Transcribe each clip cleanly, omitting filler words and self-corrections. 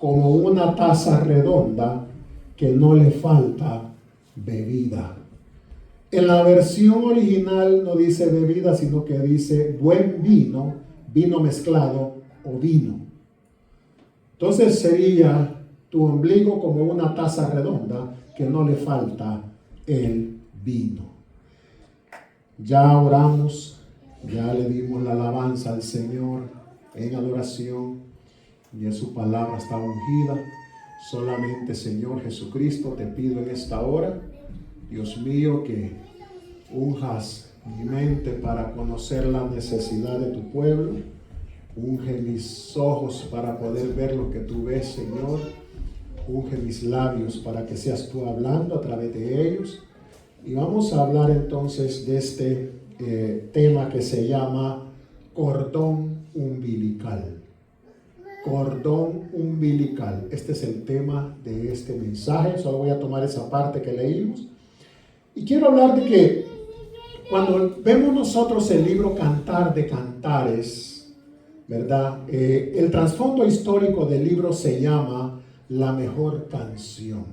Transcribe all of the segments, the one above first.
como una taza redonda que no le falta bebida. En la versión original no dice bebida, sino que dice buen vino, vino mezclado o vino. Entonces sería tu ombligo como una taza redonda que no le falta el vino. Ya oramos, ya le dimos la alabanza al Señor en adoración, y su palabra está ungida. Solamente, Señor Jesucristo, te pido en esta hora, Dios mío, que unjas mi mente para conocer la necesidad de tu pueblo. Unge mis ojos para poder ver lo que tú ves, Señor. Unge mis labios para que seas tú hablando a través de ellos. Y vamos a hablar entonces de este tema que se llama cordón umbilical. Cordón umbilical. Este es el tema de este mensaje. Solo voy a tomar esa parte que leímos. Y quiero hablar de que cuando vemos nosotros el libro Cantar de Cantares, ¿verdad? El trasfondo histórico del libro se llama La Mejor Canción.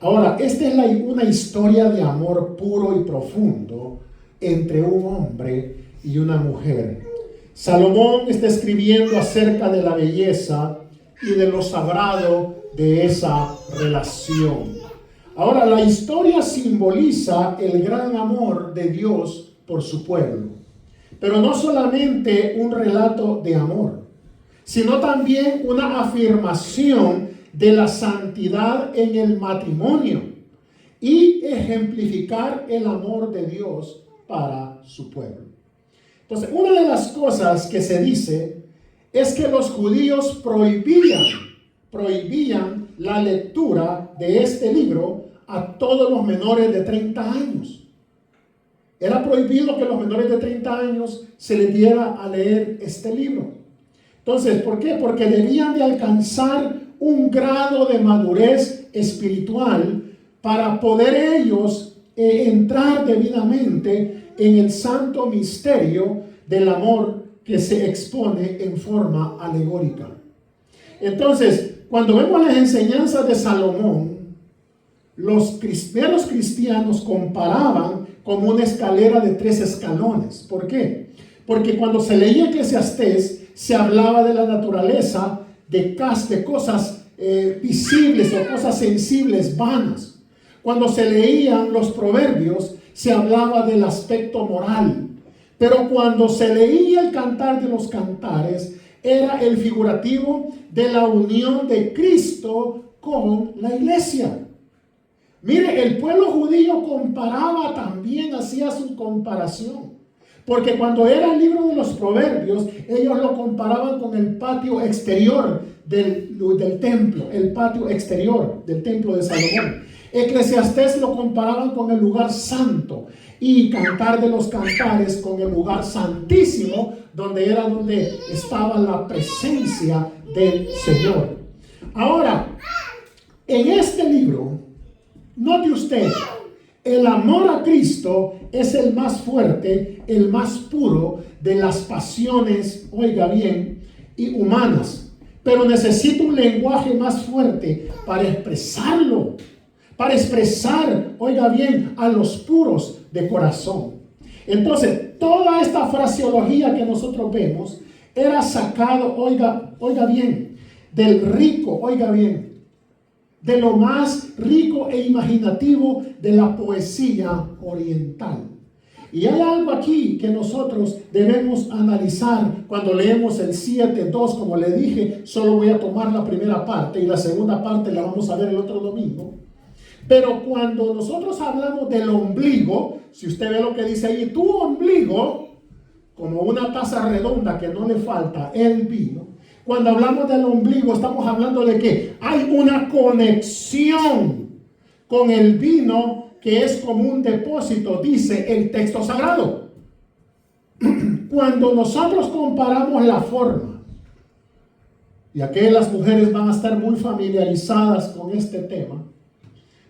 Ahora, esta es una historia de amor puro y profundo entre un hombre y una mujer. Salomón está escribiendo acerca de la belleza y de lo sagrado de esa relación. Ahora, la historia simboliza el gran amor de Dios por su pueblo. Pero no solamente un relato de amor, sino también una afirmación de la santidad en el matrimonio y ejemplificar el amor de Dios para su pueblo. Entonces, una de las cosas que se dice es que los judíos prohibían la lectura de este libro a todos los menores de 30 años. Era prohibido que los menores de 30 años se les diera a leer este libro. Entonces, ¿por qué? Porque debían de alcanzar un grado de madurez espiritual para poder ellos entrar debidamente en el santo misterio del amor que se expone en forma alegórica. Entonces, cuando vemos las enseñanzas de Salomón, los primeros cristianos comparaban como una escalera de 3 escalones. ¿Por qué? Porque cuando se leía Eclesiastés, se hablaba de la naturaleza de cosas visibles o cosas sensibles, vanas. Cuando se leían los proverbios, se hablaba del aspecto moral. Pero cuando se leía el Cantar de los Cantares, era el figurativo de la unión de Cristo con la iglesia. Mire, el pueblo judío comparaba también, hacía su comparación. Porque cuando era el libro de los proverbios, ellos lo comparaban con el patio exterior del templo, el patio exterior del templo de Salomón. Eclesiastés lo comparaban con el lugar santo y Cantar de los Cantares con el lugar santísimo, donde estaba la presencia del Señor. Ahora, en este libro, note usted, el amor a Cristo es el más fuerte, el más puro de las pasiones, oiga bien, y humanas. Pero necesita un lenguaje más fuerte para expresarlo, para expresar, oiga bien, a los puros de corazón. Entonces, toda esta fraseología que nosotros vemos era sacado, oiga bien, del rico, oiga bien, de lo más rico e imaginativo de la poesía oriental. Y hay algo aquí que nosotros debemos analizar cuando leemos el 7.2, como le dije, solo voy a tomar la primera parte y la segunda parte la vamos a ver el otro domingo. Pero cuando nosotros hablamos del ombligo, si usted ve lo que dice ahí, tu ombligo, como una taza redonda que no le falta el vino. Cuando hablamos del ombligo, estamos hablando de que hay una conexión con el vino que es como un depósito, dice el texto sagrado. Cuando nosotros comparamos la forma, y aquí las mujeres van a estar muy familiarizadas con este tema,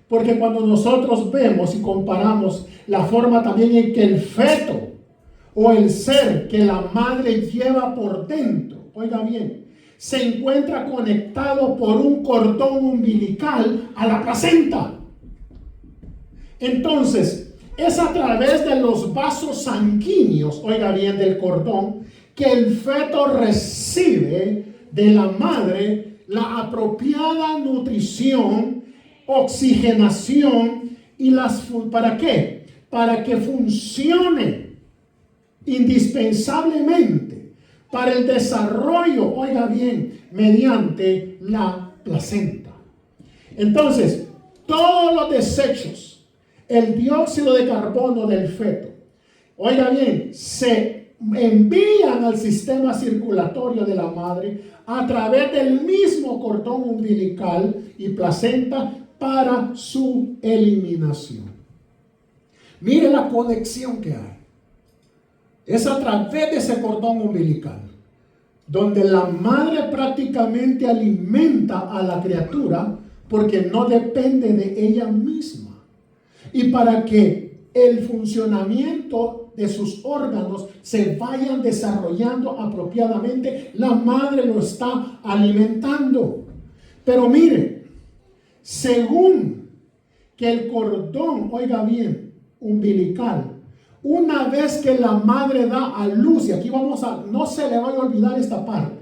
porque cuando nosotros vemos y comparamos la forma también en que el feto o el ser que la madre lleva por dentro, oiga bien, se encuentra conectado por un cordón umbilical a la placenta. Entonces, es a través de los vasos sanguíneos, oiga bien, del cordón, que el feto recibe de la madre la apropiada nutrición, oxigenación y ¿para qué? Para que funcione indispensablemente para el desarrollo, oiga bien, mediante la placenta. Entonces, todos los desechos, el dióxido de carbono del feto, oiga bien, se envían al sistema circulatorio de la madre a través del mismo cordón umbilical y placenta para su eliminación. Mire la conexión que hay. Es a través de ese cordón umbilical donde la madre prácticamente alimenta a la criatura porque no depende de ella misma. Y para que el funcionamiento de sus órganos se vayan desarrollando apropiadamente, la madre lo está alimentando. Pero mire, según que el cordón, oiga bien, umbilical, una vez que la madre da a luz, y aquí no se le vaya a olvidar esta parte,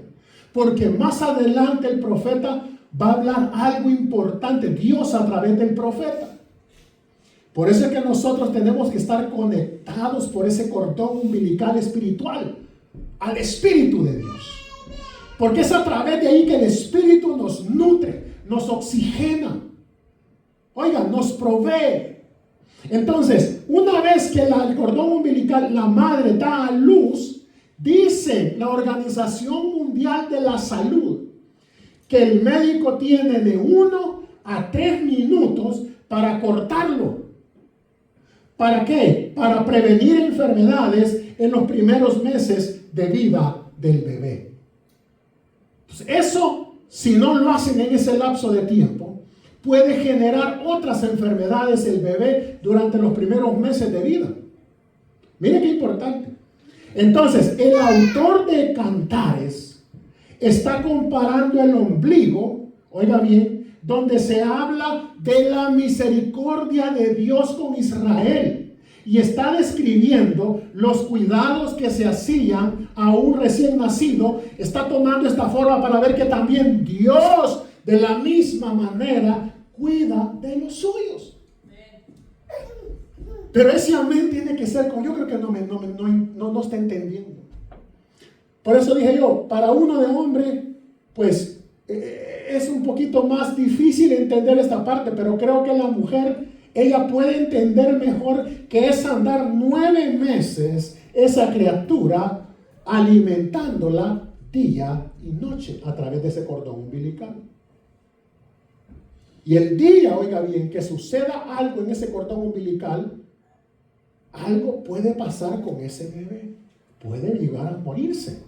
porque más adelante el profeta va a hablar algo importante, Dios a través del profeta. Por eso es que nosotros tenemos que estar conectados por ese cordón umbilical espiritual al Espíritu de Dios. Porque es a través de ahí que el Espíritu nos nutre, nos oxigena, oiga, nos provee. Entonces, una vez que el cordón umbilical, la madre da a luz, dice la Organización Mundial de la Salud que el médico tiene de 1 a 3 minutos para cortarlo. ¿Para qué? Para prevenir enfermedades en los primeros meses de vida del bebé. Pues eso, si no lo hacen en ese lapso de tiempo, puede generar otras enfermedades el bebé durante los primeros meses de vida. Mire qué importante. Entonces, el autor de Cantares está comparando el ombligo, oiga bien, donde se habla de la misericordia de Dios con Israel. Y está describiendo los cuidados que se hacían a un recién nacido. Está tomando esta forma para ver que también Dios, de la misma manera, cuida de los suyos. Pero ese amén tiene que ser yo creo que no está entendiendo. Por eso dije yo, para uno de hombre, pues es un poquito más difícil entender esta parte, pero creo que la mujer, ella puede entender mejor que es andar 9 meses esa criatura alimentándola día y noche a través de ese cordón umbilical. Y el día, oiga bien, que suceda algo en ese cordón umbilical, algo puede pasar con ese bebé. Puede llegar a morirse.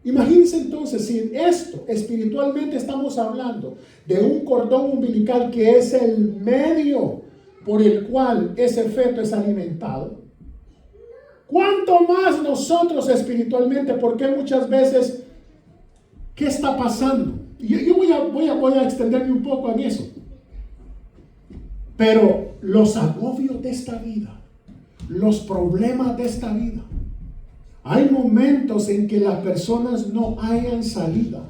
Imagínense entonces, si esto espiritualmente estamos hablando de un cordón umbilical que es el medio por el cual ese feto es alimentado, ¿cuánto más nosotros espiritualmente? Porque muchas veces, ¿qué está pasando? Yo voy a extenderme un poco en eso. Pero los agobios de esta vida, los problemas de esta vida, hay momentos en que las personas no hayan salida.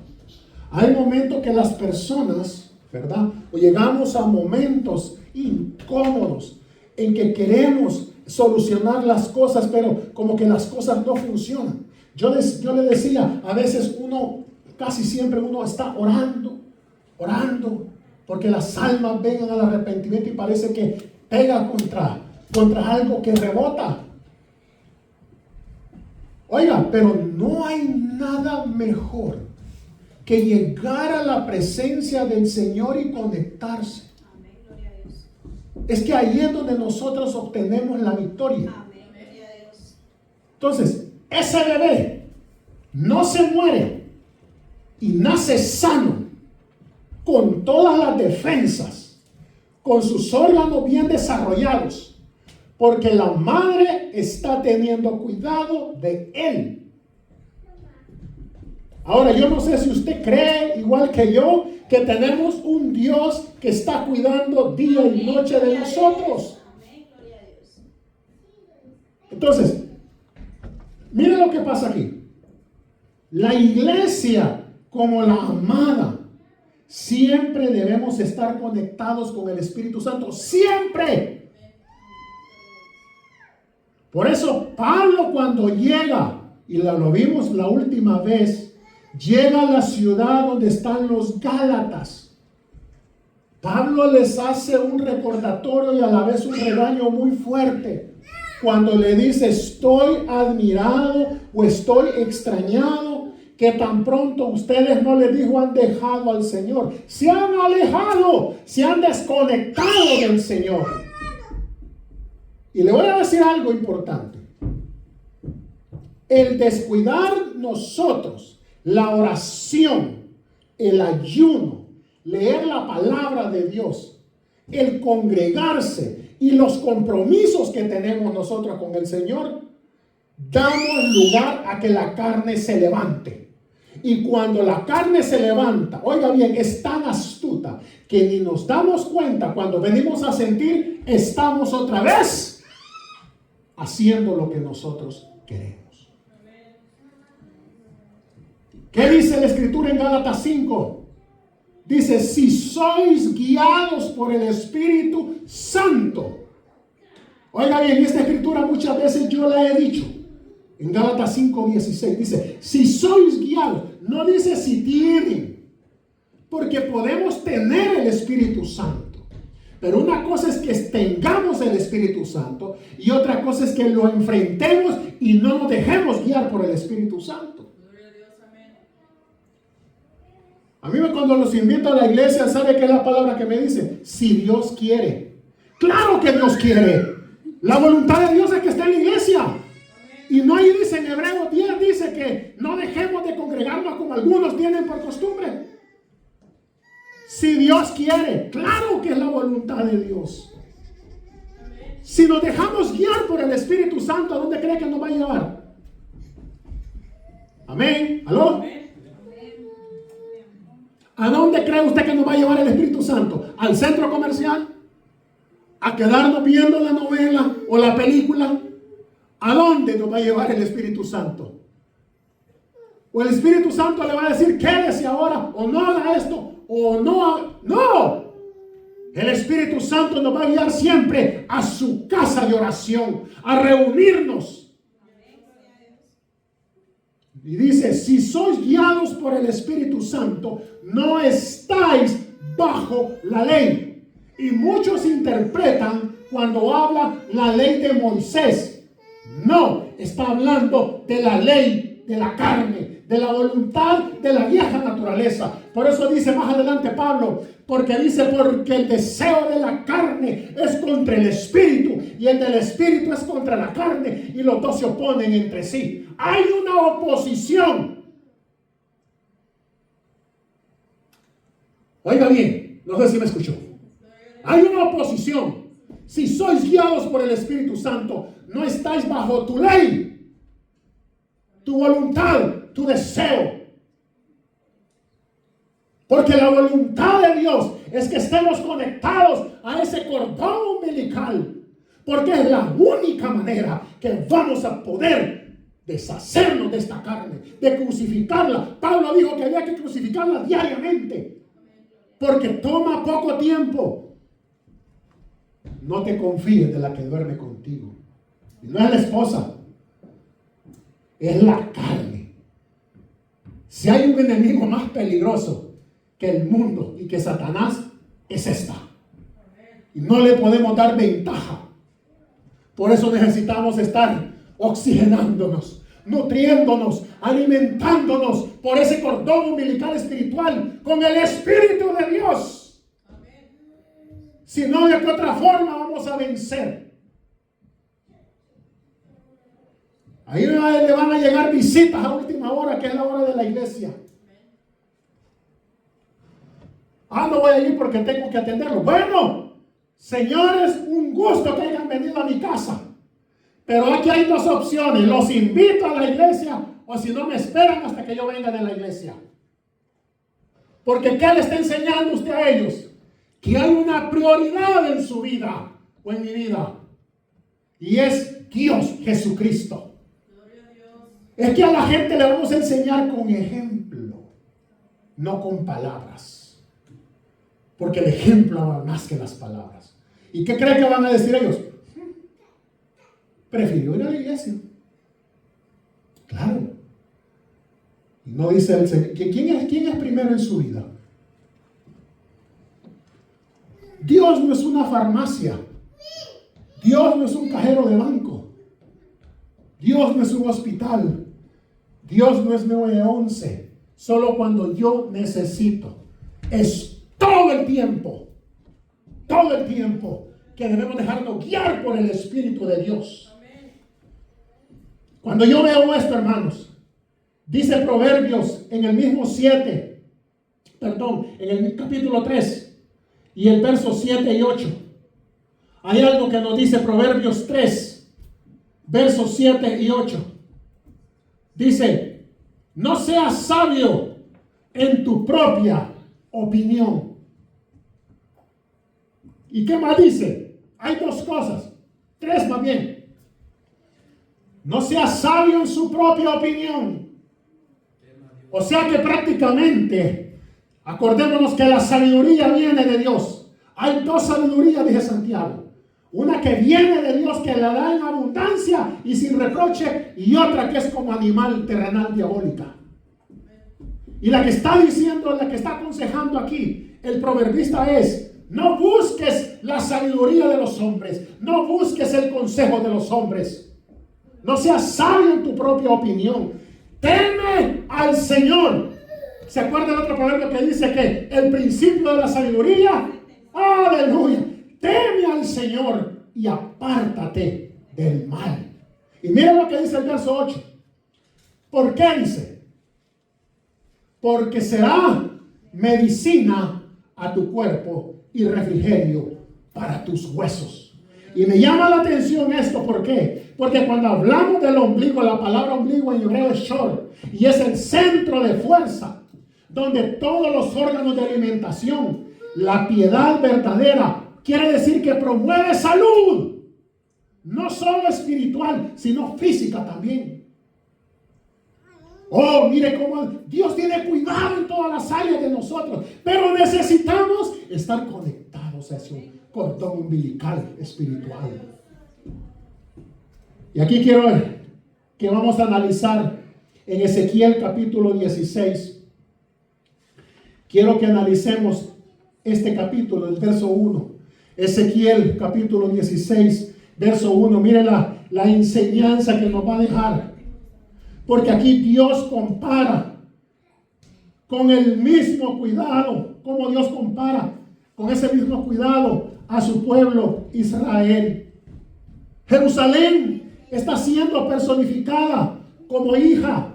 Hay momentos que las personas, ¿verdad? O llegamos a momentos incómodos en que queremos solucionar las cosas, pero como que las cosas no funcionan. Yo le decía, a veces casi siempre uno está orando, porque las almas vengan al arrepentimiento y parece que pega contra algo que rebota. Oiga, pero no hay nada mejor que llegar a la presencia del Señor y conectarse. Amén, gloria a Dios. Es que ahí es donde nosotros obtenemos la victoria. Amén, gloria a Dios. Entonces, ese bebé no se muere y nace sano, con todas las defensas, con sus órganos bien desarrollados, porque la madre está teniendo cuidado de él. Ahora, yo no sé si usted cree, igual que yo, que tenemos un Dios que está cuidando día y noche de nosotros. Entonces, mire lo que pasa aquí. La iglesia, como la amada, siempre debemos estar conectados con el Espíritu Santo. ¡Siempre! Por eso, Pablo cuando llega, y lo vimos la última vez, llega a la ciudad donde están los Gálatas. Pablo les hace un recordatorio y a la vez un regaño muy fuerte. Cuando le dice, estoy admirado o estoy extrañado que tan pronto ustedes, no les dijo, han dejado al Señor. Se han alejado, se han desconectado del Señor. Y le voy a decir algo importante. El descuidar nosotros la oración, el ayuno, leer la palabra de Dios, el congregarse y los compromisos que tenemos nosotros con el Señor, damos lugar a que la carne se levante. Y cuando la carne se levanta, oiga bien, es tan astuta que ni nos damos cuenta. Cuando venimos a sentir, estamos otra vez haciendo lo que nosotros queremos. ¿Qué dice la Escritura en Gálatas 5? Dice, si sois guiados por el Espíritu Santo. Oiga bien, esta Escritura muchas veces yo la he dicho. En Gálatas 5:16 dice, si sois guiados. No dice si tienen. Porque podemos tener el Espíritu Santo. Pero una cosa es que tengamos el Espíritu Santo. Y otra cosa es que lo enfrentemos y no nos dejemos guiar por el Espíritu Santo. A mí cuando los invito a la iglesia, ¿sabe qué es la palabra que me dice? Si Dios quiere. Claro que Dios quiere. La voluntad de Dios es que esté en la iglesia. Y no ahí dice en Hebreos 10, dice que no dejemos de congregarnos como algunos tienen por costumbre. Si Dios quiere, claro que es la voluntad de Dios. Si nos dejamos guiar por el Espíritu Santo, ¿a dónde cree que nos va a llevar? Amén. ¿Aló? ¿A dónde cree usted que nos va a llevar el Espíritu Santo? ¿Al centro comercial? ¿A quedarnos viendo la novela o la película? ¿A dónde nos va a llevar el Espíritu Santo? O el Espíritu Santo le va a decir, quédese ahora, o no haga esto, o no haga... ¡No! El Espíritu Santo nos va a guiar siempre a su casa de oración, a reunirnos. Y dice, si sois guiados por el Espíritu Santo, no estáis bajo la ley. Y muchos interpretan cuando habla la ley de Moisés. No, está hablando de la ley de la carne, de la voluntad de la vieja naturaleza. Por eso dice más adelante Pablo, porque dice, porque el deseo de la carne es contra el espíritu y el del espíritu es contra la carne y los dos se oponen entre sí. Hay una oposición. Oiga bien, no sé si me escuchó. Hay una oposición. Si sois guiados por el Espíritu Santo, no estáis bajo tu ley, tu voluntad, tu deseo. Porque la voluntad de Dios es que estemos conectados a ese cordón umbilical. Porque es la única manera que vamos a poder deshacernos de esta carne, de crucificarla. Pablo dijo que había que crucificarla diariamente. Porque toma poco tiempo. No te confíes de la que duerme contigo. Y no es la esposa. Es la carne. Si hay un enemigo más peligroso que el mundo y que Satanás, es esta. Y no le podemos dar ventaja. Por eso necesitamos estar oxigenándonos, nutriéndonos, alimentándonos por ese cordón umbilical espiritual con el Espíritu de Dios. Si no, ¿de qué otra forma vamos a vencer? Ahí le van a llegar visitas a última hora, que es la hora de la iglesia. No voy a ir porque tengo que atenderlo. Bueno, señores, un gusto que hayan venido a mi casa. Pero aquí hay dos opciones. Los invito a la iglesia o si no me esperan hasta que yo venga de la iglesia. Porque ¿qué le está enseñando usted a ellos? Que hay una prioridad en su vida o en mi vida. Y es Dios Jesucristo. Es que a la gente le vamos a enseñar con ejemplo, no con palabras. Porque el ejemplo habla más que las palabras. ¿Y qué cree que van a decir ellos? Prefirió ir a la iglesia. Claro. Y no dice el Señor. ¿Quién es primero en su vida? Dios no es una farmacia. Dios no es un cajero de banco. Dios no es un hospital. Dios no es 911. Solo cuando yo necesito. Es todo el tiempo que debemos dejarnos guiar por el Espíritu de Dios. Cuando yo veo esto, hermanos, dice Proverbios en el mismo en el capítulo 3 y el verso 7 y 8. Hay algo que nos dice Proverbios 3, versos 7 y 8. Dice, no seas sabio en tu propia opinión. ¿Y qué más dice? Hay dos cosas, tres más bien. No sea sabio en su propia opinión. O sea que prácticamente, acordémonos que la sabiduría viene de Dios. Hay dos sabidurías, dice Santiago. Una que viene de Dios, que la da en abundancia y sin reproche, y otra que es como animal terrenal diabólica. Y la que está diciendo, la que está aconsejando aquí, el proverbista es: no busques la sabiduría de los hombres, no busques el consejo de los hombres. No seas sabio en tu propia opinión. Teme al Señor. ¿Se acuerdan del otro proverbio que dice que el principio de la sabiduría? Aleluya. Teme al Señor y apártate del mal. Y miren lo que dice el verso 8. ¿Por qué dice? Porque será medicina a tu cuerpo y refrigerio para tus huesos. Y me llama la atención esto, ¿por qué? Porque cuando hablamos del ombligo, la palabra ombligo en hebreo es shor, y es el centro de fuerza, donde todos los órganos de alimentación, la piedad verdadera, quiere decir que promueve salud, no solo espiritual, sino física también. Oh, mire cómo Dios tiene cuidado en todas las áreas de nosotros, pero necesitamos estar conectados a ese cordón umbilical espiritual. Y aquí quiero que vamos a analizar en Ezequiel capítulo 16. Quiero que analicemos este capítulo, el verso 1. Ezequiel capítulo 16, verso 1. Miren la enseñanza que nos va a dejar. Porque aquí Dios compara con el mismo cuidado, como Dios compara con ese mismo cuidado a su pueblo Israel. Jerusalén está siendo personificada como hija.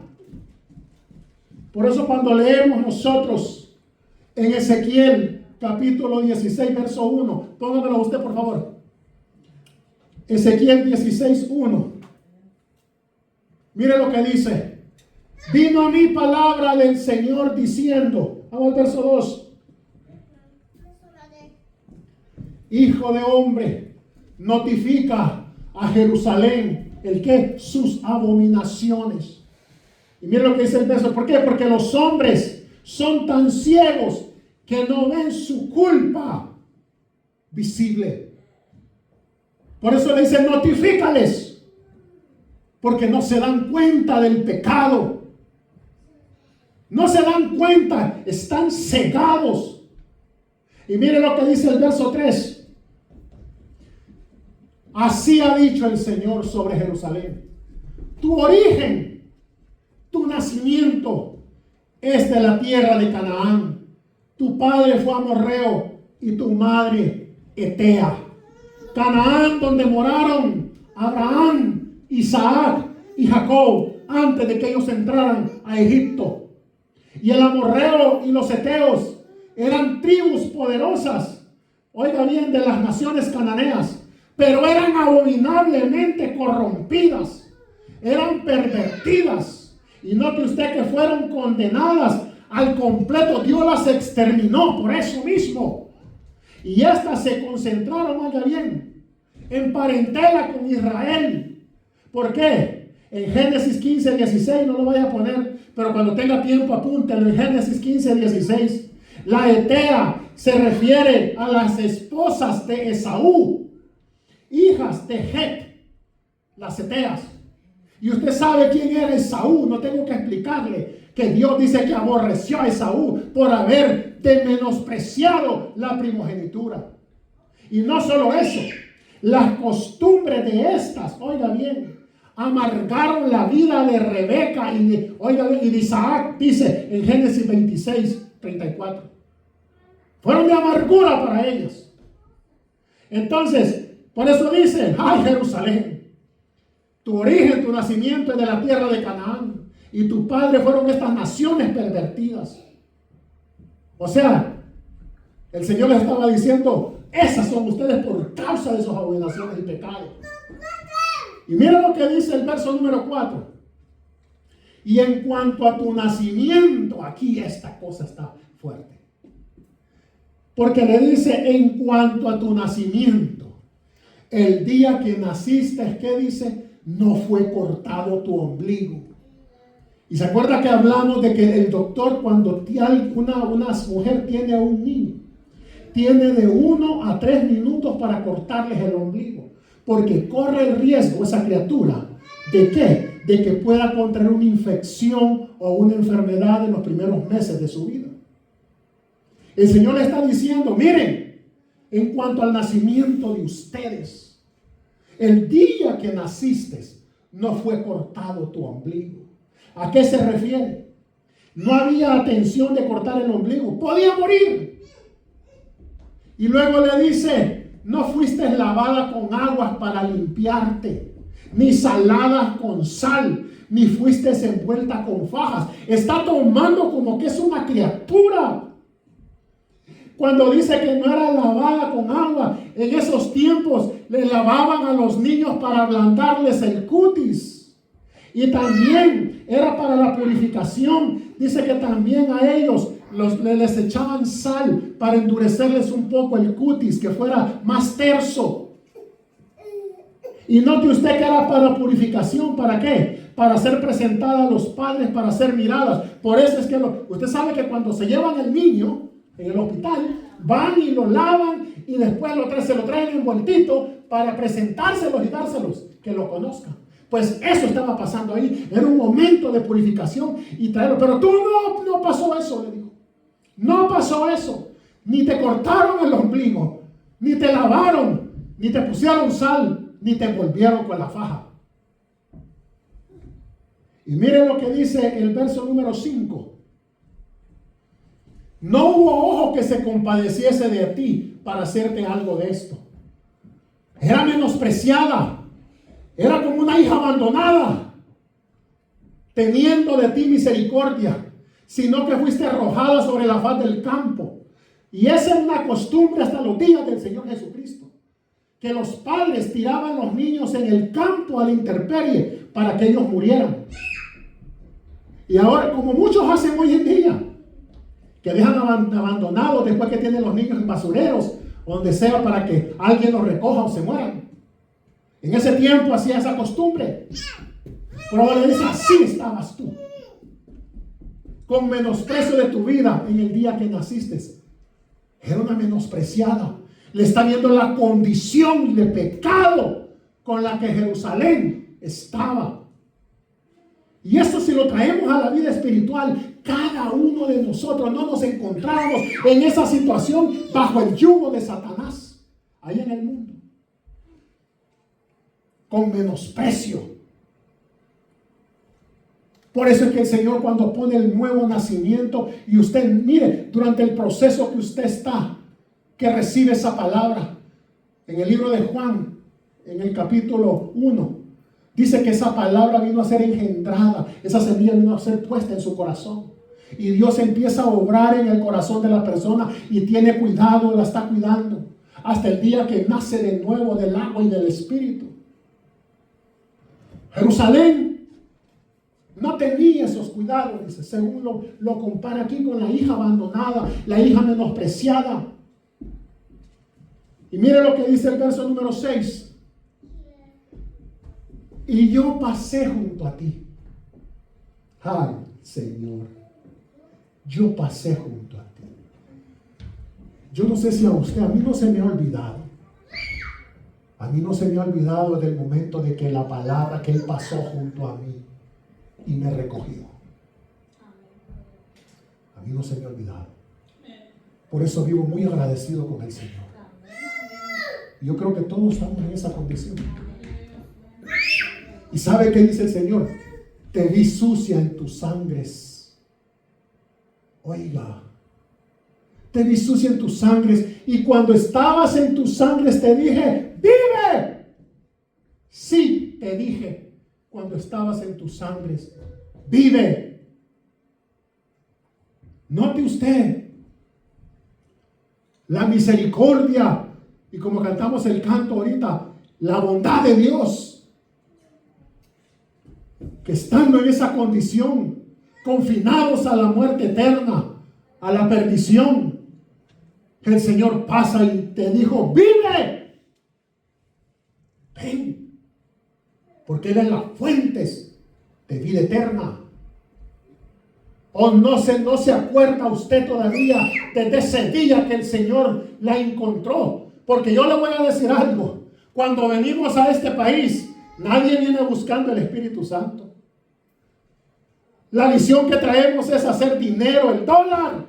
Por eso cuando leemos nosotros en Ezequiel capítulo 16, verso 1, póngamelo usted por favor. Ezequiel 16, 1. Mire lo que dice. Vino a mí palabra del Señor diciendo, vamos al verso 2. Hijo de hombre, notifica a Jerusalén, ¿el qué? Sus abominaciones. Y mire lo que dice el verso. ¿Por qué? Porque los hombres son tan ciegos que no ven su culpa visible. Por eso le dice, notifícales, porque no se dan cuenta del pecado. No se dan cuenta, están cegados. Y mire lo que dice el verso 3. Así ha dicho el Señor sobre Jerusalén. Tu origen, tu nacimiento es de la tierra de Canaán. Tu padre fue amorreo y tu madre Etea. Canaán, donde moraron Abraham, Isaac y Jacob antes de que ellos entraran a Egipto. Y el amorreo y los eteos eran tribus poderosas, oiga bien, de las naciones cananeas, pero eran abominablemente corrompidas, eran pervertidas, Y note usted que fueron condenadas al completo. Dios las exterminó por eso mismo. Y estas se concentraron, oiga bien, en parentela con Israel. ¿Por qué? En Génesis 15, 16, no lo voy a poner, pero cuando tenga tiempo apúntelo. En Génesis 15, 16, la Etea se refiere a las esposas de Esaú, hijas de Het, las Eteas. Y usted sabe quién era Esaú, no tengo que explicarle que Dios dice que aborreció a Esaú por haber menospreciado la primogenitura. Y no solo eso, las costumbres de estas, oiga bien, amargaron la vida de Rebeca y de Isaac, dice en Génesis 26, 34. Fueron de amargura para ellas. Entonces, por eso dice, ay Jerusalén, tu origen, tu nacimiento es de la tierra de Canaán, y tu padre fueron estas naciones pervertidas. O sea, el Señor les estaba diciendo, esas son ustedes por causa de sus abominaciones y pecados. Y mira lo que dice el verso número 4. Y en cuanto a tu nacimiento, aquí esta cosa está fuerte. Porque le dice, en cuanto a tu nacimiento, el día que naciste, ¿qué dice? No fue cortado tu ombligo. Y se acuerda que hablamos de que el doctor, cuando una mujer tiene a un niño, tiene de 1 a 3 minutos para cortarles el ombligo, porque corre el riesgo esa criatura ¿de qué? De que pueda contraer una infección o una enfermedad en los primeros meses de su vida. El Señor le está diciendo, miren, en cuanto al nacimiento de ustedes, el día que naciste no fue cortado tu ombligo. ¿A qué se refiere? No había atención de cortar el ombligo, podía morir. Y luego le dice, no fuiste lavada con aguas para limpiarte, ni salada con sal, ni fuiste envuelta con fajas. Está tomando como que es una criatura. Cuando dice que no era lavada con agua, en esos tiempos le lavaban a los niños para ablandarles el cutis. Y también era para la purificación. Dice que también a ellos les echaban sal para endurecerles un poco el cutis, que fuera más terso. Y note usted que era para purificación. ¿Para qué? Para ser presentada a los padres, para ser miradas. Por eso es que usted sabe que cuando se llevan el niño en el hospital, van y lo lavan y después se lo traen envueltito para presentárselos y dárselos, que lo conozcan. Pues eso estaba pasando ahí. Era un momento de purificación y traerlo. Pero tú no pasó eso, le dijo. No pasó eso. Ni te cortaron el ombligo, ni te lavaron, ni te pusieron sal, ni te envolvieron con la faja. Y miren lo que dice el verso número 5. No hubo ojo que se compadeciese de ti para hacerte algo de esto. Era menospreciada. Era como una hija abandonada, teniendo de ti misericordia, sino que fuiste arrojada sobre la faz del campo. Y esa es una costumbre hasta los días del Señor Jesucristo, que los padres tiraban a los niños en el campo a la intemperie para que ellos murieran. Y ahora, como muchos hacen hoy en día, que dejan abandonados después que tienen los niños en basureros, o donde sea, para que alguien los recoja o se mueran. En ese tiempo hacía esa costumbre. Pero ahora le dice, así estabas tú, con menosprecio de tu vida en el día que naciste. Era una menospreciada. Le está viendo la condición de pecado con la que Jerusalén estaba. Y eso, si lo traemos a la vida espiritual, cada uno de nosotros no nos encontramos en esa situación bajo el yugo de Satanás ahí en el mundo, con menosprecio. Por eso es que el Señor, cuando pone el nuevo nacimiento, y usted mire, durante el proceso que usted está, que recibe esa palabra, en el libro de Juan, en el capítulo 1, dice que esa palabra vino a ser engendrada, esa semilla vino a ser puesta en su corazón. Y Dios empieza a obrar en el corazón de la persona y tiene cuidado, la está cuidando, hasta el día que nace de nuevo del agua y del Espíritu. Jerusalén, No tenía esos cuidados, dice, según lo compara aquí con la hija abandonada, la hija menospreciada. Y mire lo que dice el verso número 6. Y yo pasé junto a ti. Ay, Señor, yo pasé junto a ti. Yo no sé si a usted, a mí no se me ha olvidado. A mí no se me ha olvidado del momento de que la palabra que Él pasó junto a mí y me recogió. A mí no se me ha olvidado. Por eso vivo muy agradecido con el Señor. Yo creo que todos estamos en esa condición. ¿Y sabe qué dice el Señor? Te vi sucia en tus sangres. Oiga, te vi sucia en tus sangres, y cuando estabas en tus sangres te dije, vive. Sí, te dije, cuando estabas en tus sangres, vive. Note usted la misericordia, y como cantamos el canto ahorita, la bondad de Dios, que estando en esa condición, confinados a la muerte eterna, a la perdición, el Señor pasa y te dijo, vive, ven, porque Él es la fuente de vida eterna. O no se acuerda usted todavía desde ese día que el Señor la encontró. Porque yo le voy a decir algo, cuando venimos a este país, nadie viene buscando el Espíritu Santo. La visión que traemos es hacer dinero, el dólar.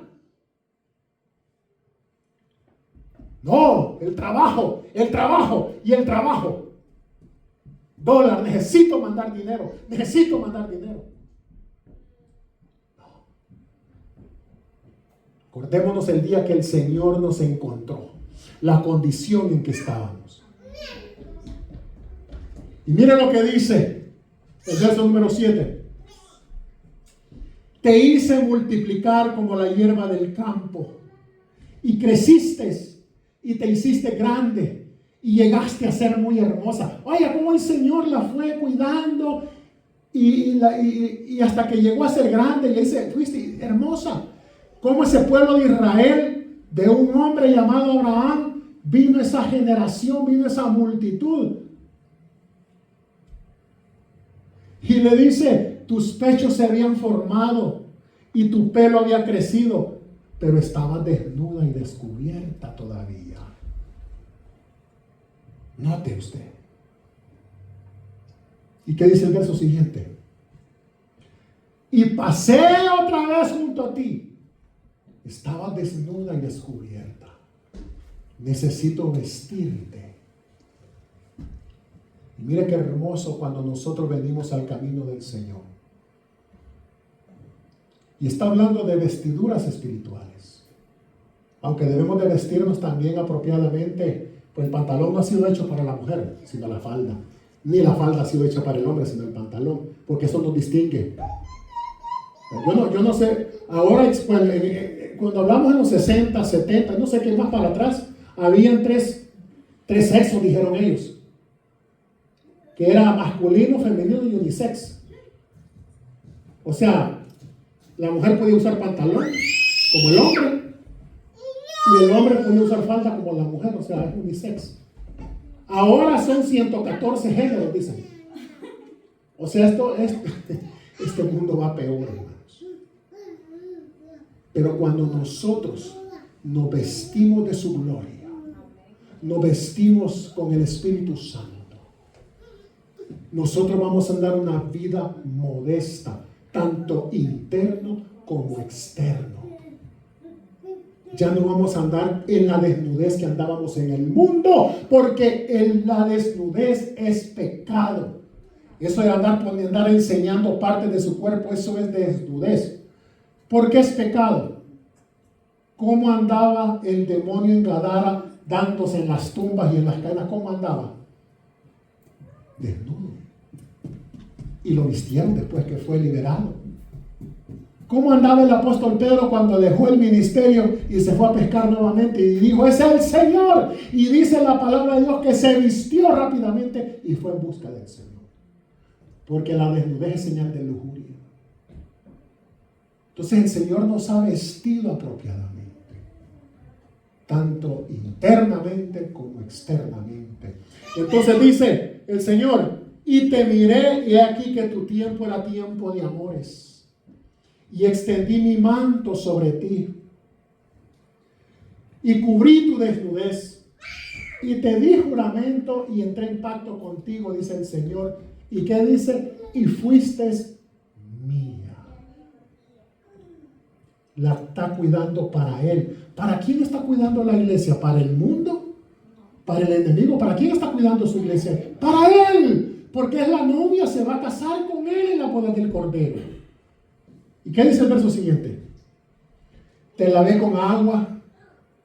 No, el trabajo y el trabajo. Dólar, necesito mandar dinero. No. Acordémonos el día que el Señor nos encontró, la condición en que estábamos. Y miren lo que dice el verso número 7. Te hice multiplicar como la hierba del campo, y creciste y te hiciste grande y llegaste a ser muy hermosa. Oiga, cómo el Señor la fue cuidando y hasta que llegó a ser grande, y le dice, fuiste hermosa. Cómo ese pueblo de Israel, de un hombre llamado Abraham, vino esa generación, vino esa multitud. Y le dice, tus pechos se habían formado y tu pelo había crecido, pero estaba desnuda y descubierta todavía. Note usted. ¿Y qué dice el verso siguiente? Y pasé otra vez junto a ti. Estaba desnuda y descubierta. Necesito vestirte. Y mire qué hermoso cuando nosotros venimos al camino del Señor. Y está hablando de vestiduras espirituales. Aunque debemos de vestirnos también apropiadamente, pues el pantalón no ha sido hecho para la mujer, sino la falda. Ni la falda ha sido hecha para el hombre, sino el pantalón, porque eso nos distingue. Yo no sé, ahora cuando hablamos en los 60, 70, no sé qué más para atrás, habían tres sexos, dijeron ellos, que era masculino, femenino y unisex. O sea, la mujer podía usar pantalón como el hombre, y el hombre podía usar falda como la mujer, o sea, es unisex. Ahora son 114 géneros, dicen. O sea, este mundo va peor, hermanos. Pero cuando nosotros nos vestimos de su gloria, nos vestimos con el Espíritu Santo, nosotros vamos a andar una vida modesta, tanto interno como externo. Ya no vamos a andar en la desnudez que andábamos en el mundo, porque la desnudez es pecado. Eso de andar enseñando parte de su cuerpo, eso es desnudez. ¿Por qué es pecado? ¿Cómo andaba el demonio en Gadara dándose en las tumbas y en las cadenas? ¿Cómo andaba? Desnudo. Y lo vistieron después que fue liberado. ¿Cómo andaba el apóstol Pedro cuando dejó el ministerio y se fue a pescar nuevamente y dijo, es el Señor? Y dice la palabra de Dios que se vistió rápidamente y fue en busca del Señor. Porque la desnudez es señal de lujuria. Entonces el Señor nos ha vestido apropiadamente, tanto internamente como externamente. Entonces dice el Señor, y te miré, y he aquí que tu tiempo era tiempo de amores, y extendí mi manto sobre ti, y cubrí tu desnudez, y te di juramento, y entré en pacto contigo, dice el Señor. ¿Y qué dice? Y fuiste mía. La está cuidando para Él. ¿Para quién está cuidando la iglesia? ¿Para el mundo? ¿Para el enemigo? ¿Para quién está cuidando su iglesia? Para Él. Porque es la novia, se va a casar con Él en la boda del Cordero. ¿Y qué dice el verso siguiente? Te lavé con agua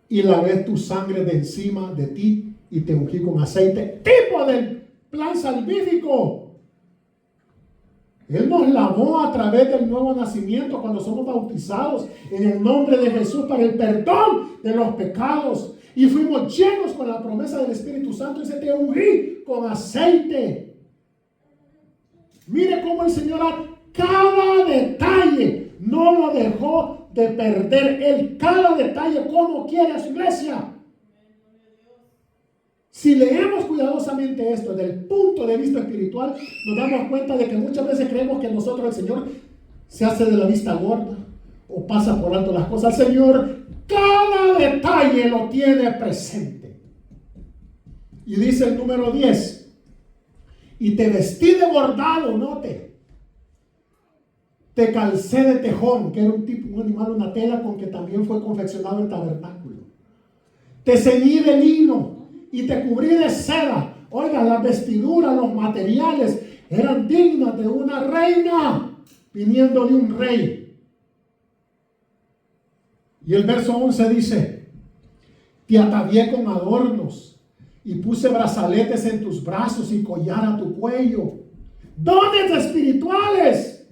y lavé tu sangre de encima de ti y te ungí con aceite. Tipo del plan salvífico. Él nos lavó a través del nuevo nacimiento cuando somos bautizados en el nombre de Jesús para el perdón de los pecados. Y fuimos llenos con la promesa del Espíritu Santo y se te ungí con aceite. Mire cómo el Señor cada detalle no lo dejó de perder. Él cada detalle como quiere a su iglesia. Si leemos cuidadosamente esto desde el punto de vista espiritual, nos damos cuenta de que muchas veces creemos que nosotros, el Señor, se hace de la vista gorda o pasa por alto las cosas. El Señor cada detalle lo tiene presente. Y dice el número 10, y te vestí de bordado, note. Te calcé de tejón, que era un animal, una tela con que también fue confeccionado el tabernáculo. Te ceñí de lino y te cubrí de seda. Oiga, las vestiduras, los materiales eran dignas de una reina viniendo de un rey. Y el verso 11 dice, te atavié con adornos y puse brazaletes en tus brazos y collar a tu cuello. Dones espirituales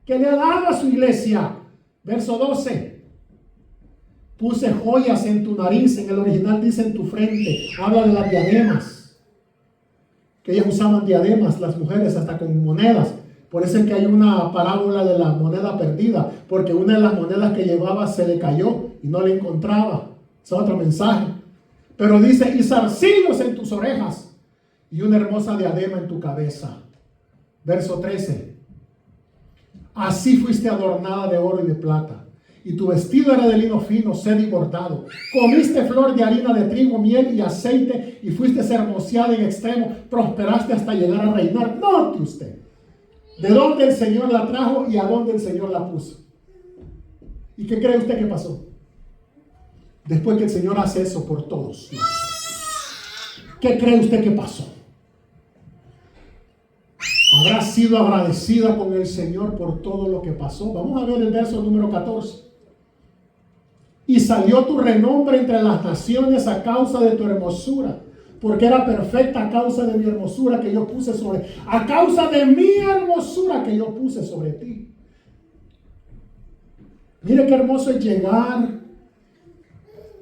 que le ha dado a su iglesia. Verso 12. Puse joyas en tu nariz, en el original dice en tu frente. Habla de las diademas. Que ellas usaban diademas, las mujeres, hasta con monedas. Por eso es que hay una parábola de la moneda perdida. Porque una de las monedas que llevaba se le cayó y no la encontraba. Es otro mensaje. Pero dice, y zarcillos en tus orejas y una hermosa diadema en tu cabeza. Verso 13. Así fuiste adornada de oro y de plata. Y tu vestido era de lino fino, seda y bordado. Comiste flor de harina de trigo, miel y aceite, y fuiste hermoseada en extremo. Prosperaste hasta llegar a reinar. Note usted, de dónde el Señor la trajo y a dónde el Señor la puso. ¿Y qué cree usted que pasó? Después que el Señor hace eso por todos. ¿Qué cree usted que pasó? Habrá sido agradecida con el Señor por todo lo que pasó. Vamos a ver el verso número 14. Y salió tu renombre entre las naciones a causa de tu hermosura, porque era perfecta a causa de mi hermosura que yo puse sobre, a causa de mi hermosura que yo puse sobre ti. Mire qué hermoso es llegar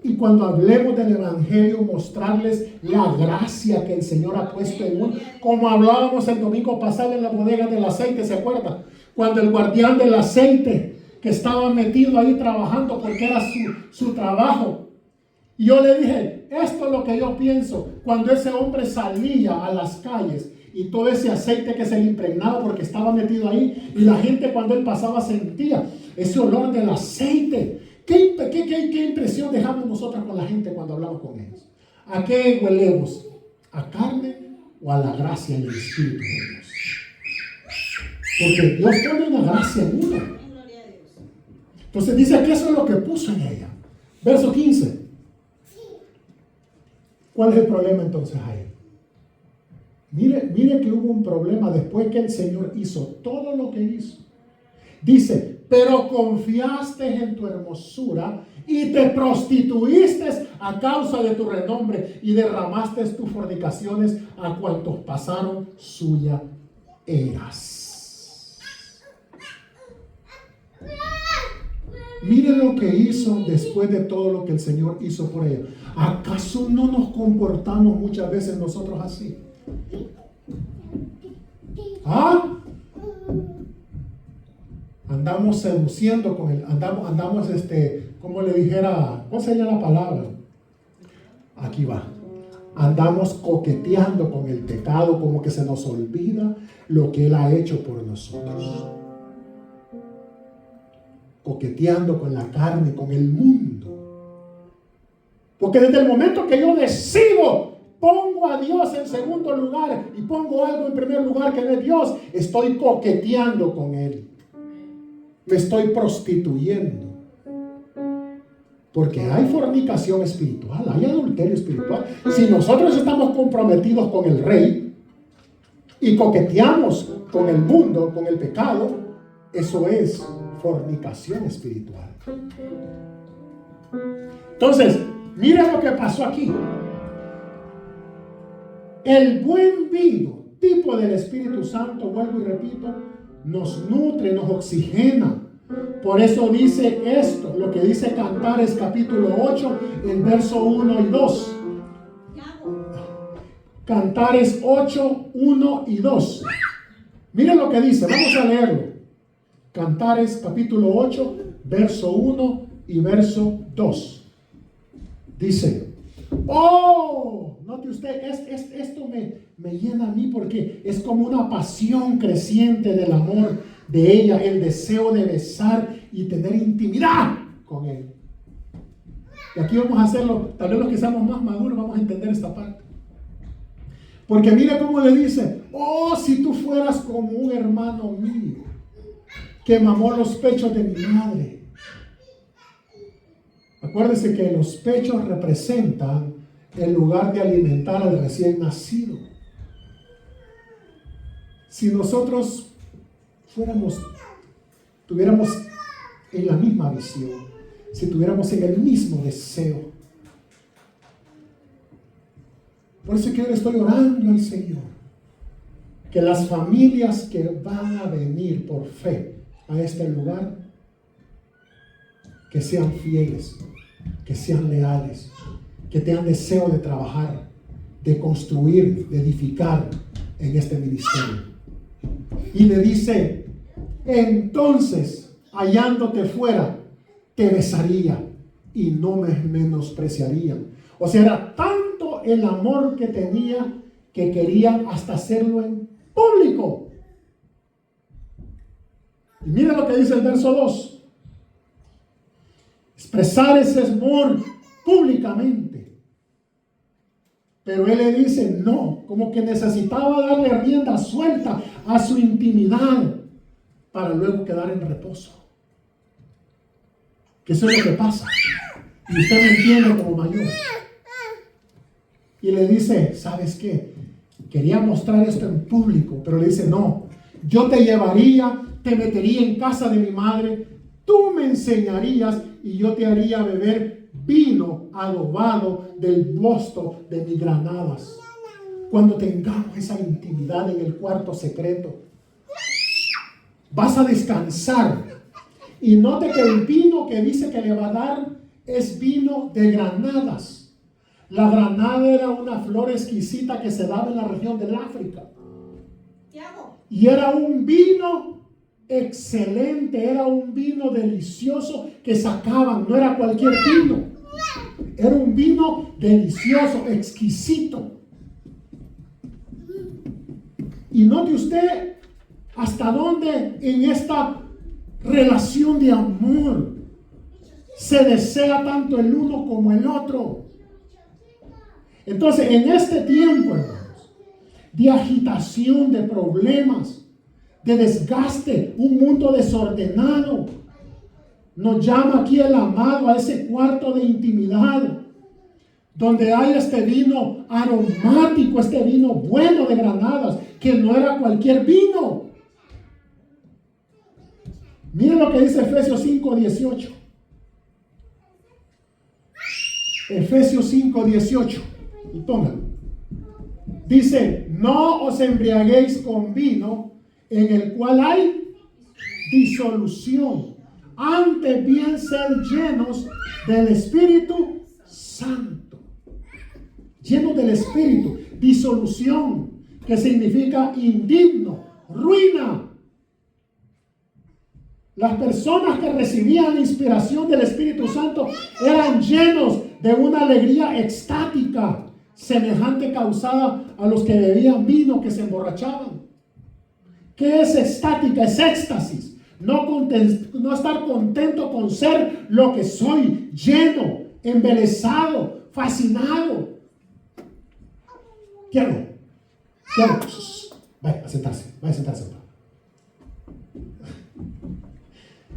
y cuando hablemos del Evangelio mostrarles la gracia que el Señor ha puesto en uno, como hablábamos el domingo pasado en la bodega del aceite, ¿se acuerda? Cuando el guardián del aceite que estaba metido ahí trabajando porque era su trabajo. Y yo le dije, esto es lo que yo pienso, cuando ese hombre salía a las calles y todo ese aceite que se le impregnaba porque estaba metido ahí, y la gente cuando él pasaba sentía ese olor del aceite. ¿Qué impresión dejamos nosotros con la gente cuando hablamos con ellos? ¿A qué huelemos? ¿A carne o a la gracia y el Espíritu de Dios? Porque Dios pone una gracia en uno. Entonces dice que eso es lo que puso en ella. Verso 15. ¿Cuál es el problema entonces ahí? Mire que hubo un problema después que el Señor hizo todo lo que hizo. Dice, pero confiaste en tu hermosura y te prostituiste a causa de tu renombre y derramaste tus fornicaciones a cuantos pasaron suya eras. Mire lo que hizo después de todo lo que el Señor hizo por ella. ¿Acaso no nos comportamos muchas veces nosotros así? ¿Ah? andamos seduciendo con el, andamos como le dijera, ¿cuál sería la palabra? Aquí va. Andamos coqueteando con el pecado, como que se nos olvida lo que Él ha hecho por nosotros. Coqueteando con la carne, con el mundo. Porque desde el momento que yo decido, pongo a Dios en segundo lugar y pongo algo en primer lugar que no es Dios, estoy coqueteando con Él. Me estoy prostituyendo. Porque hay fornicación espiritual, hay adulterio espiritual. Si nosotros estamos comprometidos con el Rey y coqueteamos con el mundo, con el pecado, eso es fornicación espiritual. Entonces, mira lo que pasó aquí. El buen vino, tipo del Espíritu Santo, vuelvo y repito, nos nutre, nos oxigena. Por eso dice esto, lo que dice Cantares capítulo 8, el verso 1 y 2. Cantares 8, 1 y 2. Miren lo que dice, vamos a leerlo. Cantares capítulo 8, verso 1 y verso 2. Dice, oh, note usted, esto me llena a mí porque es como una pasión creciente del amor de ella, el deseo de besar y tener intimidad con Él. Y aquí vamos a hacerlo, tal vez los que seamos más maduros vamos a entender esta parte. Porque mira cómo le dice, oh, si tú fueras como un hermano mío, que mamó los pechos de mi madre. Acuérdese que los pechos representan el lugar de alimentar al recién nacido. Si nosotros tuviéramos en la misma visión, si tuviéramos en el mismo deseo. Por eso que yo le estoy orando al Señor, que las familias que van a venir por fe a este lugar, que sean fieles, que sean leales, que tengan deseo de trabajar, de construir, de edificar en este ministerio. Y le dice, entonces, hallándote fuera, te besaría y no me menospreciaría. O sea, era tanto el amor que tenía que quería hasta hacerlo en público. Y mira lo que dice el verso 2. Expresar ese amor públicamente. Pero él le dice no, como que necesitaba darle rienda suelta a su intimidad para luego quedar en reposo. Que eso es lo que pasa. Y usted me entiende como mayor. Y le dice, ¿sabes qué? Quería mostrar esto en público, pero le dice, no, yo te llevaría, te metería en casa de mi madre, tú me enseñarías y yo te haría beber vino adobado del mosto de mis granadas. Cuando tengamos esa intimidad en el cuarto secreto, vas a descansar. Y note que el vino que dice que le va a dar es vino de granadas. La granada era una flor exquisita que se daba en la región del África. Y era un vino excelente, era un vino delicioso que sacaban, no era cualquier vino. Era un vino delicioso, exquisito. Y note usted hasta dónde en esta relación de amor se desea tanto el uno como el otro. Entonces, en este tiempo, hermanos, de agitación, de problemas, de desgaste, un mundo desordenado, nos llama aquí el amado a ese cuarto de intimidad, donde hay este vino aromático, este vino bueno de granadas, que no era cualquier vino. Miren lo que dice Efesios 5:18. Efesios 5:18. Y pónganlo. Dice, no os embriaguéis con vino en el cual hay disolución. Antes bien ser llenos del Espíritu Santo. Llenos del Espíritu. Disolución, que significa indigno, ruina. Las personas que recibían la inspiración del Espíritu Santo eran llenos de una alegría extática, semejante causada a los que bebían vino, que se emborrachaban. ¿Qué es estática? Es éxtasis. No estar contento con ser lo que soy, lleno, embelesado, fascinado. ¿Qué hago? ¿Qué hago? Vaya a sentarse, vaya a sentarse.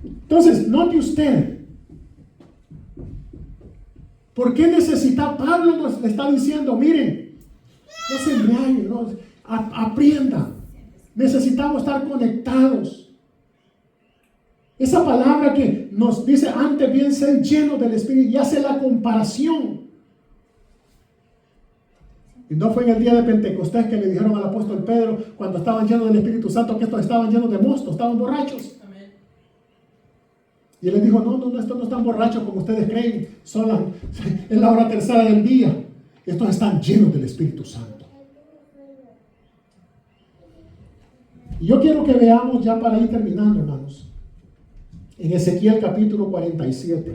Entonces, note usted, ¿por qué necesita? Pablo nos está diciendo, miren, no se embriaguen, no, aprendan. Necesitamos estar conectados. Esa palabra que nos dice antes bien ser llenos del Espíritu y hace la comparación. Y no fue en el día de Pentecostés que le dijeron al apóstol Pedro, cuando estaban llenos del Espíritu Santo, que estos estaban llenos de mosto, estaban borrachos. Amén. Y él les dijo, no, estos no están borrachos como ustedes creen, es la hora tercera del día. Estos están llenos del Espíritu Santo. Y yo quiero que veamos ya para ir terminando, hermanos. En Ezequiel capítulo 47,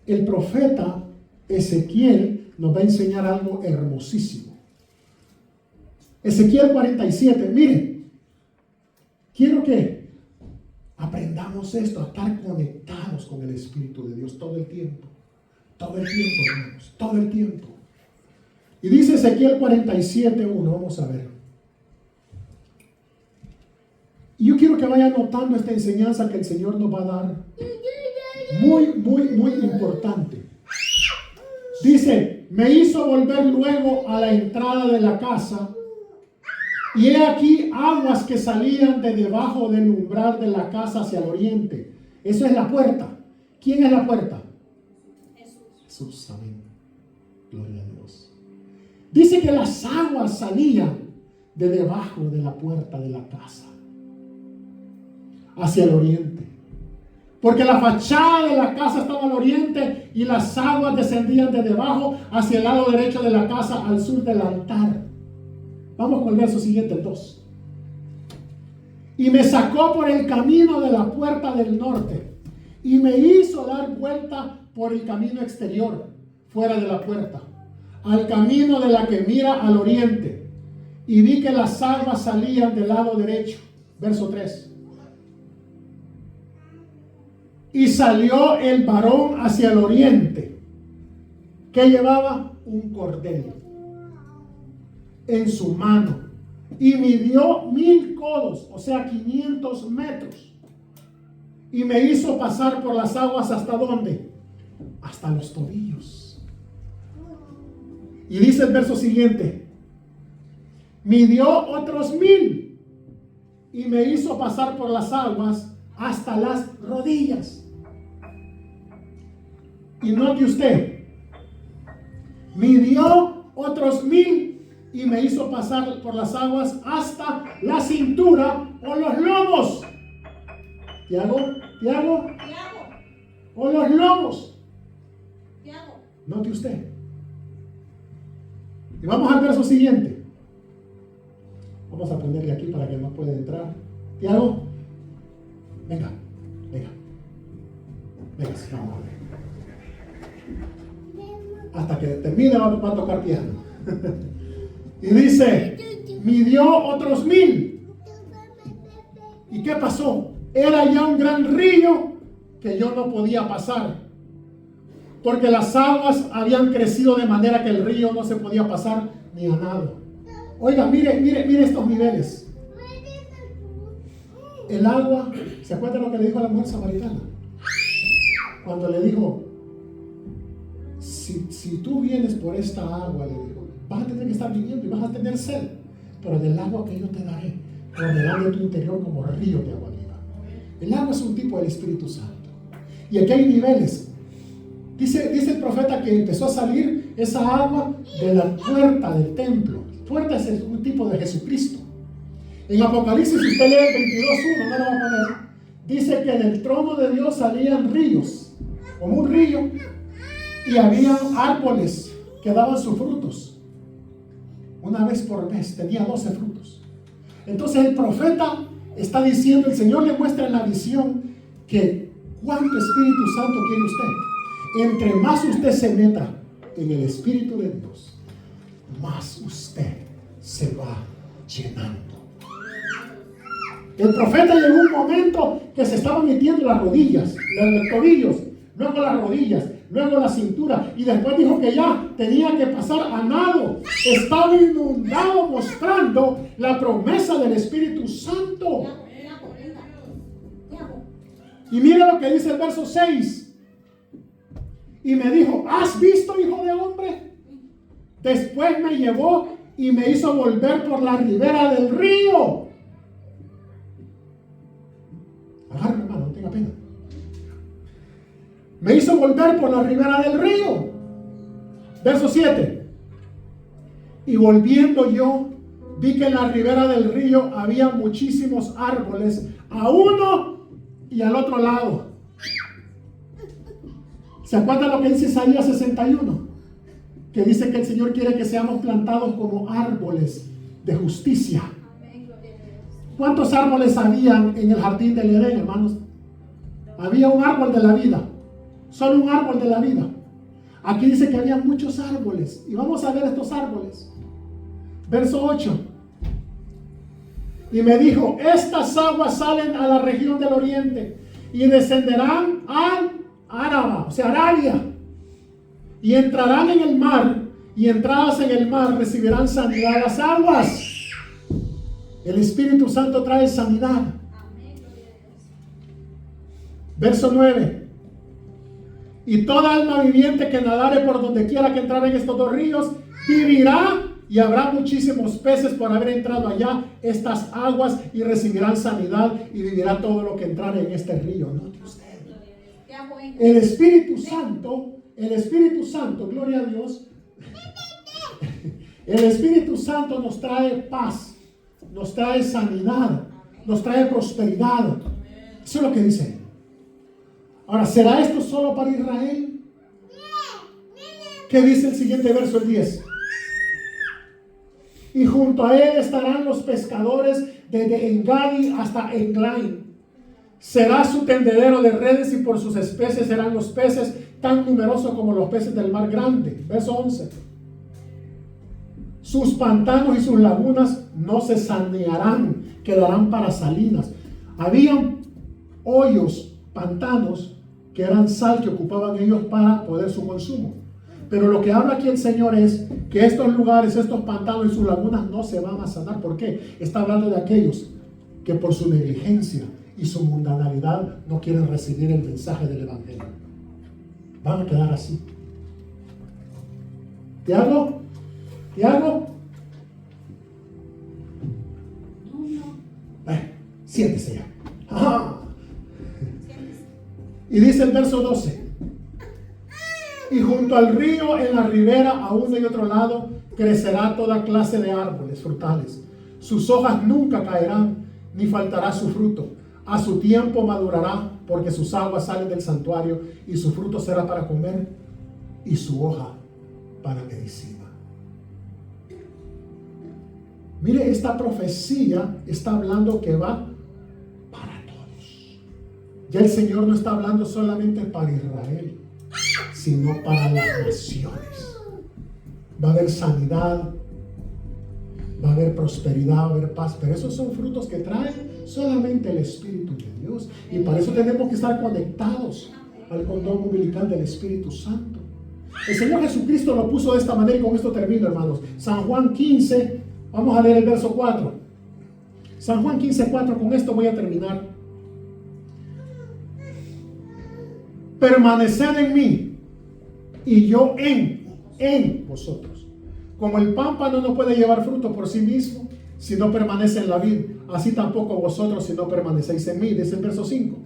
el profeta Ezequiel nos va a enseñar algo hermosísimo. Ezequiel 47, miren, quiero que aprendamos esto, a estar conectados con el Espíritu de Dios todo el tiempo, hermanos, todo el tiempo. Y dice Ezequiel 47:1, vamos a ver. Y yo quiero que vayan notando esta enseñanza que el Señor nos va a dar. Muy importante. Dice, me hizo volver luego a la entrada de la casa, y he aquí aguas que salían de debajo del umbral de la casa hacia el oriente. Eso es la puerta. ¿Quién es la puerta? Jesús. Amén. Gloria a Dios. Dice que las aguas salían de debajo de la puerta de la casa hacia el oriente, porque la fachada de la casa estaba al oriente y las aguas descendían de debajo hacia el lado derecho de la casa al sur del altar. Vamos con el verso siguiente, el 2. Y me sacó por el camino de la puerta del norte y me hizo dar vuelta por el camino exterior, fuera de la puerta, al camino de la que mira al oriente, y vi que las aguas salían del lado derecho. Verso 3. Y salió el varón hacia el oriente, que llevaba un cordel en su mano, y midió 1000 codos, o sea 500 metros, y me hizo pasar por las aguas ¿hasta dónde? Hasta los tobillos. Y dice el verso siguiente, midió otros 1000 y me hizo pasar por las aguas hasta las rodillas. Y note usted, midió otros 1000 y me hizo pasar por las aguas hasta la cintura o los lomos. ¿Tiago? O los lomos. Note usted. Y vamos al verso siguiente. Vamos a ponerle aquí para que no pueda entrar. Tiago, venga, vamos a ver. Hasta que termine va a tocar piano. Y dice, midió otros 1000. ¿Y qué pasó? Era ya un gran río que yo no podía pasar, porque las aguas habían crecido de manera que el río no se podía pasar ni a nado. Oiga, mire estos niveles. El agua, ¿se acuerda lo que le dijo a la mujer samaritana? Cuando le dijo, si tú vienes por esta agua, le dijo, vas a tener que estar viviendo y vas a tener sed, pero del agua que yo te daré correrá de tu interior como río de agua viva. El agua es un tipo del Espíritu Santo. Y aquí hay niveles. Dice el profeta que empezó a salir esa agua de la puerta del templo. Puerta es un tipo de Jesucristo. En Apocalipsis, si usted lee el 22:1, no lo va a poner, dice que del trono de Dios salían ríos, como un río, y había árboles que daban sus frutos. Una vez por mes, tenía 12 frutos. Entonces el profeta está diciendo, el Señor le muestra en la visión que cuánto Espíritu Santo quiere usted. Entre más usted se meta en el Espíritu de Dios, más usted se va llenando. El profeta llegó un momento que se estaba metiendo las rodillas, los tobillos, luego las rodillas, luego la cintura, y después dijo que ya tenía que pasar a nado. Estaba inundado, mostrando la promesa del Espíritu Santo. Y mira lo que dice el verso 6. Y me dijo: ¿has visto, hijo de hombre? Después me llevó y me hizo volver por la ribera del río. Agarra, hermano, no tenga pena. Me hizo volver por la ribera del río. Verso 7. Y volviendo yo, vi que en la ribera del río había muchísimos árboles, a uno y al otro lado. ¿Se acuerdan lo que dice Isaías 61? Que dice que el Señor quiere que seamos plantados como árboles de justicia. ¿Cuántos árboles habían en el jardín del Edén, hermanos? Había un árbol de la vida. Solo un árbol de la vida. Aquí dice que había muchos árboles. Y vamos a ver estos árboles. Verso 8. Y me dijo: estas aguas salen a la región del oriente y descenderán al Araba, o sea, Arabia, y entrarán en el mar, y entradas en el mar recibirán sanidad las aguas. El Espíritu Santo trae sanidad. Verso 9. Y toda alma viviente que nadare por donde quiera que entrara en estos dos ríos vivirá, y habrá muchísimos peces por haber entrado allá estas aguas, y recibirán sanidad, y vivirá todo lo que entrare en este río. Note usted. El Espíritu Santo, gloria a Dios. El Espíritu Santo nos trae paz, nos trae sanidad, nos trae prosperidad. Eso es lo que dice. Ahora, ¿será esto solo para Israel? ¿Qué dice el siguiente verso, el 10? Y junto a él estarán los pescadores desde Engadi hasta Englaim. Será su tendedero de redes, y por sus especies serán los peces, tan numerosos como los peces del mar grande. Verso 11. Sus pantanos y sus lagunas no se sanearán, quedarán para salinas. Habían hoyos, pantanos, que eran sal que ocupaban ellos para poder su consumo. Pero lo que habla aquí el Señor es que estos lugares, estos pantanos y sus lagunas no se van a sanar. ¿Por qué? Está hablando de aquellos que por su negligencia y su mundanalidad no quieren recibir el mensaje del Evangelio. Van a quedar así. ¿Te hago? Siéntese ya. Ajá. Y dice el verso 12. Y junto al río, en la ribera, a uno y otro lado, crecerá toda clase de árboles frutales. Sus hojas nunca caerán, ni faltará su fruto. A su tiempo madurará, porque sus aguas salen del santuario, y su fruto será para comer, y su hoja para medicina. Mire, esta profecía está hablando que va para todos. Ya el Señor no está hablando solamente para Israel, sino para las naciones. Va a haber sanidad, va a haber prosperidad, va a haber paz, pero esos son frutos que trae solamente el Espíritu de Dios. Y para eso tenemos que estar conectados al cordón umbilical del Espíritu Santo. El Señor Jesucristo lo puso de esta manera, y con esto termino, hermanos. San Juan 15, vamos a leer el verso 4. San Juan 15:4, con esto voy a terminar. Permaneced en mí, y yo en vosotros. Como el pámpano no puede llevar fruto por sí mismo si no permanece en la vid, así tampoco vosotros si no permanecéis en mí. Dice el verso 5.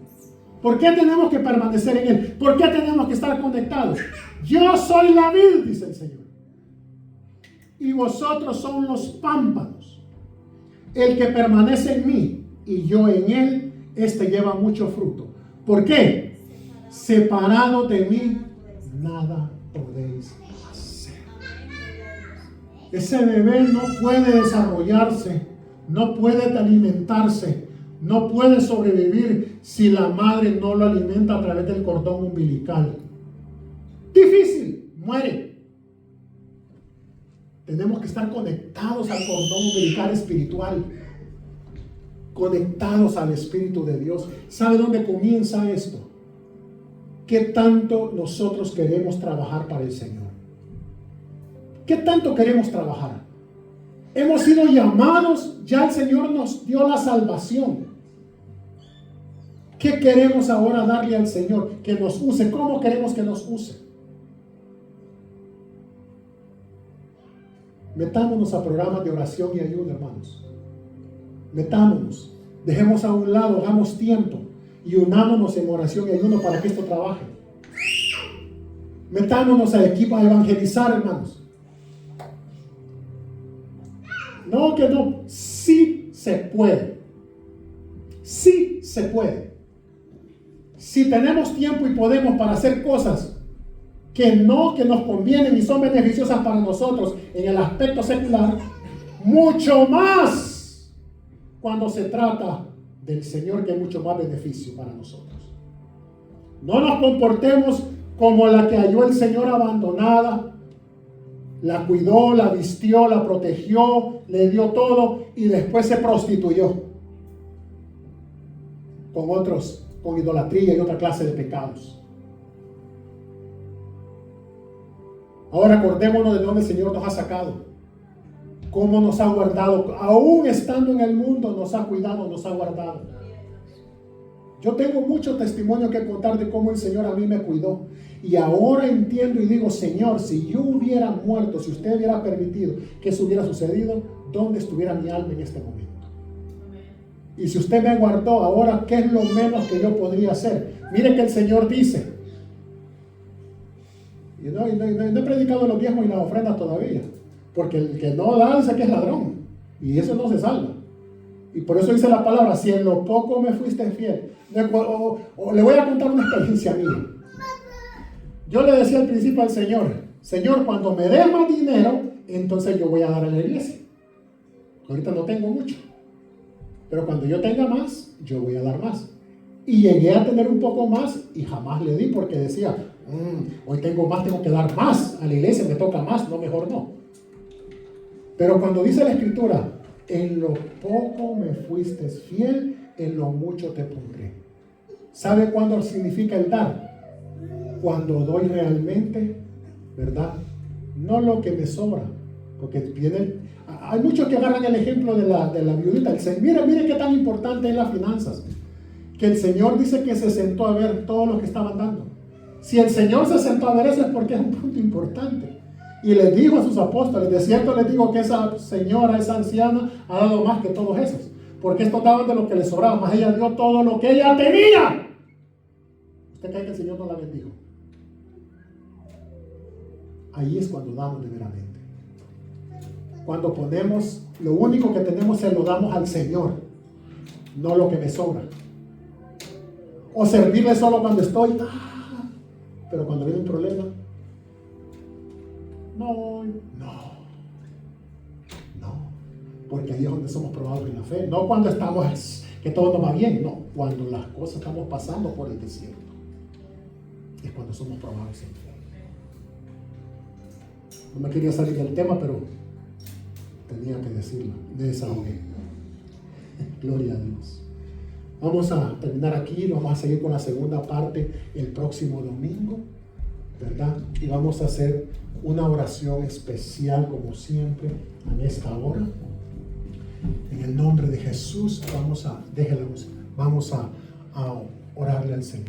¿Por qué tenemos que permanecer en él? ¿Por qué tenemos que estar conectados? Yo soy la vid, dice el Señor, y vosotros son los pámpanos. El que permanece en mí y yo en él, este lleva mucho fruto. ¿Por qué? Separado de mí, nada podéis hacer. Ese bebé no puede desarrollarse, no puede alimentarse, no puede sobrevivir si la madre no lo alimenta a través del cordón umbilical. Difícil, muere. Tenemos que estar conectados al cordón umbilical espiritual, conectados al Espíritu de Dios. ¿Sabe dónde comienza esto? ¿Qué tanto nosotros queremos trabajar para el Señor? ¿Qué tanto queremos trabajar? Hemos sido llamados, ya el Señor nos dio la salvación. ¿Qué queremos ahora darle al Señor? Que nos use. ¿Cómo queremos que nos use? Metámonos a programas de oración y ayuno, hermanos. Metámonos. Dejemos a un lado, hagamos tiempo y unámonos en oración y ayuno para que esto trabaje. Metámonos a equipo a evangelizar, hermanos. No, que no. Sí se puede. Sí se puede. Si tenemos tiempo y podemos para hacer cosas que nos convienen y son beneficiosas para nosotros en el aspecto secular, mucho más cuando se trata del Señor, que hay mucho más beneficio para nosotros. No nos comportemos como la que halló el Señor abandonada, la cuidó, la vistió, la protegió, le dio todo y después se prostituyó con otros, con idolatría y otra clase de pecados. Ahora acordémonos de dónde el Señor nos ha sacado, cómo nos ha guardado, aún estando en el mundo nos ha cuidado, nos ha guardado. Yo tengo mucho testimonio que contar de cómo el Señor a mí me cuidó. Y ahora entiendo y digo, Señor, si yo hubiera muerto, si usted hubiera permitido que eso hubiera sucedido, ¿dónde estuviera mi alma en este momento? Y si usted me guardó, ahora, ¿qué es lo menos que yo podría hacer? Mire que el Señor dice, y no he predicado los diezmos y las ofrendas todavía, porque el que no da dice que es ladrón, y eso no se salva. Y por eso dice la palabra, si en lo poco me fuiste fiel. O le voy a contar una experiencia mía. Yo le decía al principio al Señor, Señor, cuando me dé más dinero, entonces yo voy a dar a la iglesia. Ahorita no tengo mucho, pero cuando yo tenga más, yo voy a dar más. Y llegué a tener un poco más y jamás le di, porque decía, hoy tengo más, tengo que dar más a la iglesia, me toca más, no, mejor no. Pero cuando dice la Escritura, en lo poco me fuiste fiel, en lo mucho te pondré. ¿Sabe cuándo significa el dar? Cuando doy realmente, ¿verdad? No lo que me sobra, porque hay muchos que agarran el ejemplo de la viudita. Mire qué tan importante es las finanzas, que el Señor dice que se sentó a ver todo lo que estaban dando. Si el Señor se sentó a ver eso es porque es un punto importante. Y les dijo a sus apóstoles, de cierto les digo que esa señora, esa anciana, ha dado más que todos esos, porque estos daban de lo que les sobraba, más ella dio todo lo que ella tenía. ¿Usted cree que el Señor no la bendijo? Ahí es cuando damos de veramente. Cuando ponemos, lo único que tenemos se lo damos al Señor, no lo que me sobra. O servirle solo cuando estoy, pero cuando viene un problema, no, porque ahí es donde somos probados en la fe. No cuando estamos, que todo nos va bien, no, cuando las cosas estamos pasando por el desierto, es cuando somos probados en fe. No me quería salir del tema, pero tenía que decirlo, me desahogué. Gloria a Dios. Vamos a terminar aquí, vamos a seguir con la segunda parte el próximo domingo, ¿verdad? Y vamos a hacer una oración especial como siempre en esta hora. En el nombre de Jesús vamos a orarle al Señor.